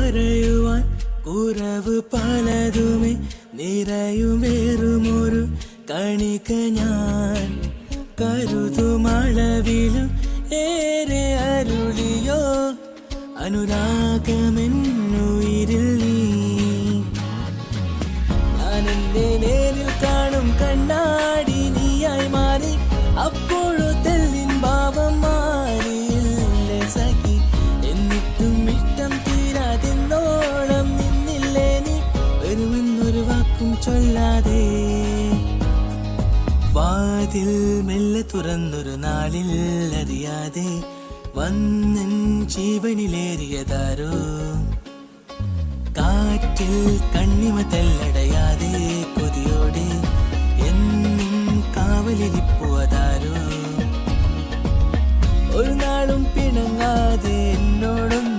പറയുവാൻ കുറവ് പലതുമേ നിറയും വേറുമൊരു കണിക ഞാൻ കരുതുമളവിലും ഏറെ അരുളിയോ അനുരാഗമെന്നുയിരിൽ നീ. ഞാനെന്റെ നേരിൽ കാണും കണ്ണാടി നീയായി മാറി, അപ്പോഴോ തെല്ലിൻ ഭാവം മാറിയില്ലേ സഖി. എന്നിട്ടും ഇഷ്ടം തീരാതെന്നോളം നിന്നില്ലേ നീ, വരുമെന്നൊരു വാക്കും ചൊല്ലാതെ. വാതിൽ മെല്ലെ തുറന്നൊരു നാളിൽ അറിയാതെ വന്നൻ ജീവനിലേറിയതാരോ. കാറ്റിൽ കണ്ണിമ തെല്ലടയാതെ കൊതിയോടെ എന്നും കാവലിരിപ്പുവതാരോ. ഒരു നാളും പിണങ്ങാതെ എന്നോടൊന്നും